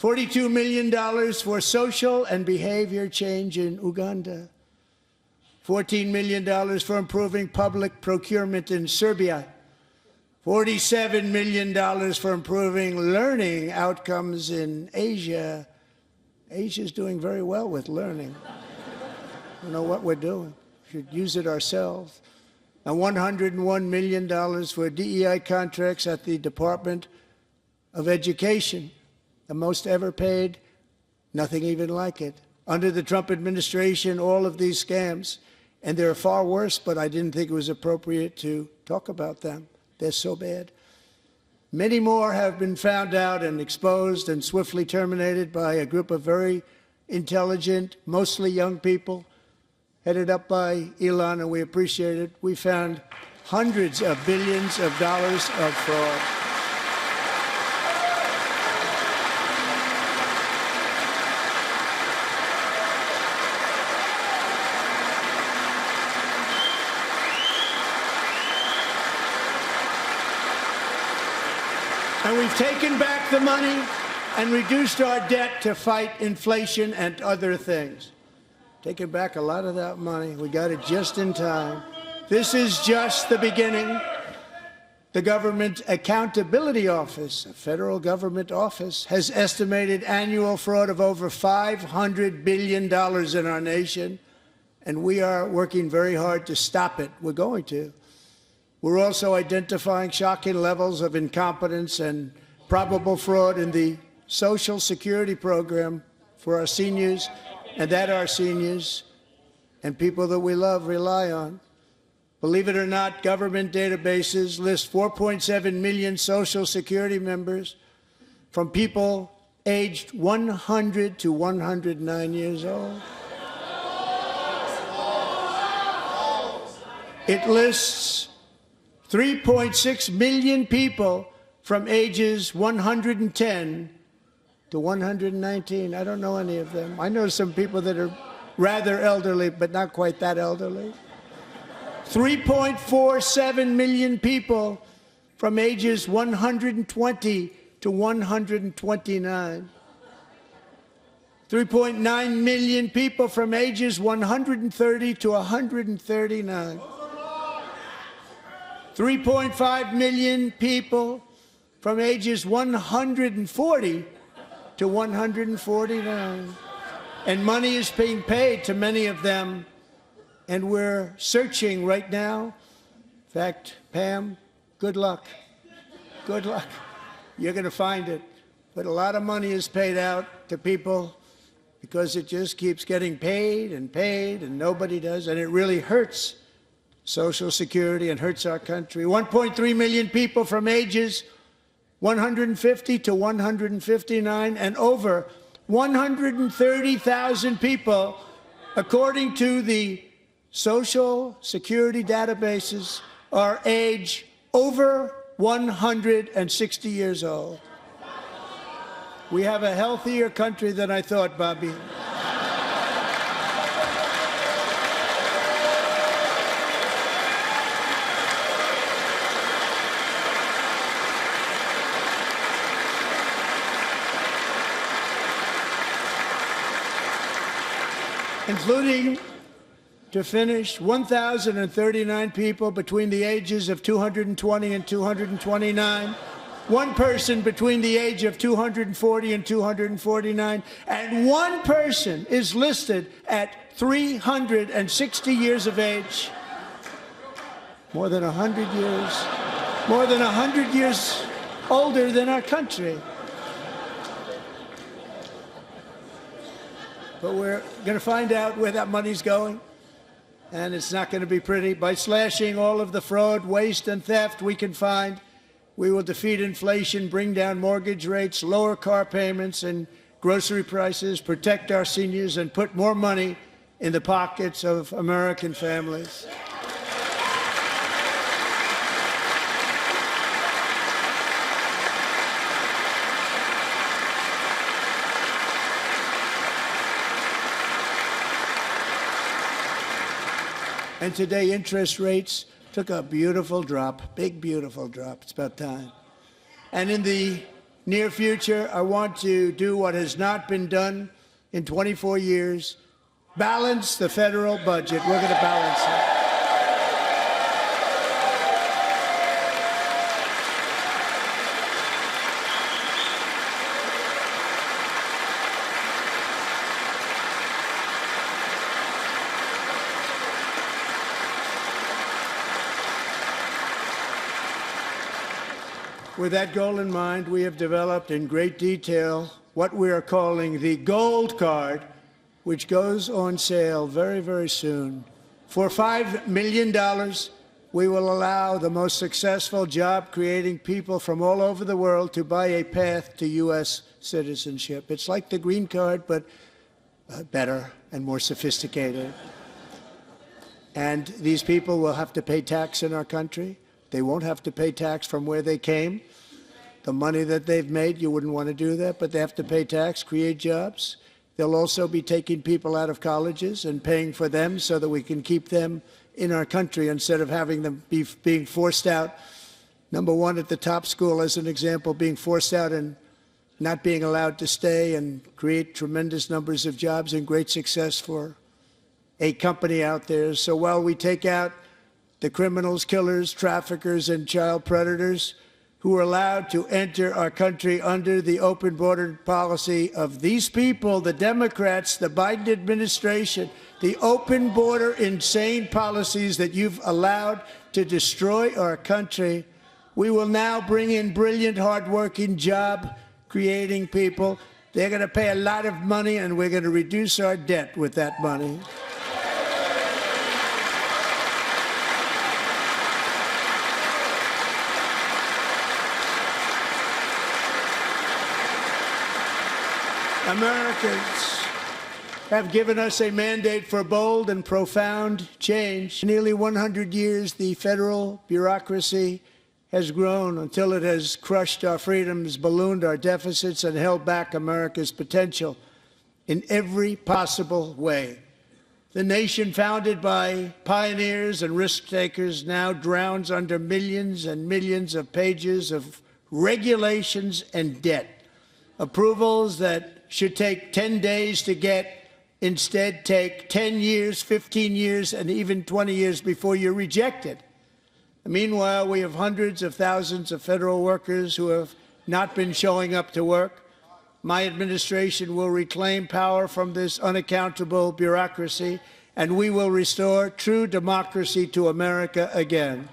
$42 million for social and behavior change in Uganda. $14 million for improving public procurement in Serbia. $47 million for improving learning outcomes in Asia. Asia's doing very well with learning. I don't know what we're doing. We should use it ourselves. And $101 million for DEI contracts at the Department of Education, the most ever paid, nothing even like it. Under the Trump administration, all of these scams, and they're far worse, but I didn't think it was appropriate to talk about them. They're so bad. Many more have been found out and exposed and swiftly terminated by a group of very intelligent, mostly young people, headed up by Elon, and we appreciate it. We found hundreds of billions of dollars of fraud. And we've taken back the money and reduced our debt to fight inflation and other things. Taken back a lot of that money. We got it just in time. This is just the beginning. The Government Accountability Office, a federal government office, has estimated annual fraud of over $500 billion in our nation, and we are working very hard to stop it. We're going to. We're also identifying shocking levels of incompetence and probable fraud in the Social Security program for our seniors, and that our seniors and people that we love rely on. Believe it or not, government databases list 4.7 million Social Security members from people aged 100 to 109 years old. It lists 3.6 million people from ages 110 to 119. I don't know any of them. I know some people that are rather elderly, but not quite that elderly. 3.47 million people from ages 120 to 129. 3.9 million people from ages 130 to 139. 3.5 million people from ages 140 to 149. And money is being paid to many of them, and we're searching right now. In fact, Pam, good luck. Good luck. You're going to find it. But a lot of money is paid out to people because it just keeps getting paid, and nobody does, and it really hurts Social Security and hurts our country. 1.3 million people from ages 150 to 159, and over 130,000 people, according to the Social Security databases, are age over 160 years old. We have a healthier country than I thought, Bobby. Including, to finish, 1,039 people between the ages of 220 and 229, one person between the age of 240 and 249, and one person is listed at 360 years of age. More than 100 years older than our country. But we're going to find out where that money's going, and it's not going to be pretty. By slashing all of the fraud, waste, and theft we can find, we will defeat inflation, bring down mortgage rates, lower car payments and grocery prices, protect our seniors, and put more money in the pockets of American families. And today, interest rates took a beautiful drop, big, beautiful drop. It's about time. And in the near future, I want to do what has not been done in 24 years, balance the federal budget. We're going to balance it. With that goal in mind, we have developed in great detail what we are calling the Gold Card, which goes on sale very, very soon. For $5 million, we will allow the most successful job-creating people from all over the world to buy a path to U.S. citizenship. It's like the Green Card, but better and more sophisticated. And these people will have to pay tax in our country. They won't have to pay tax from where they came. The money that they've made, you wouldn't want to do that, but they have to pay tax, create jobs. They'll also be taking people out of colleges and paying for them so that we can keep them in our country instead of having them being forced out. Number one, at the top school, as an example, being forced out and not being allowed to stay and create tremendous numbers of jobs and great success for a company out there. So while we take out the criminals, killers, traffickers, and child predators who are allowed to enter our country under the open border policy of these people, the Democrats, the Biden administration, the open border insane policies that you've allowed to destroy our country, we will now bring in brilliant, hardworking, job-creating people. They're going to pay a lot of money, and we're going to reduce our debt with that money. Americans have given us a mandate for bold and profound change. For nearly 100 years, the federal bureaucracy has grown until it has crushed our freedoms, ballooned our deficits, and held back America's potential in every possible way. The nation founded by pioneers and risk-takers now drowns under millions and millions of pages of regulations and debt. Approvals that should take 10 days to get instead take 10 years, 15 years, and even 20 years before you're rejected. Meanwhile, we have hundreds of thousands of federal workers who have not been showing up to work. My administration will reclaim power from this unaccountable bureaucracy, and we will restore true democracy to America again.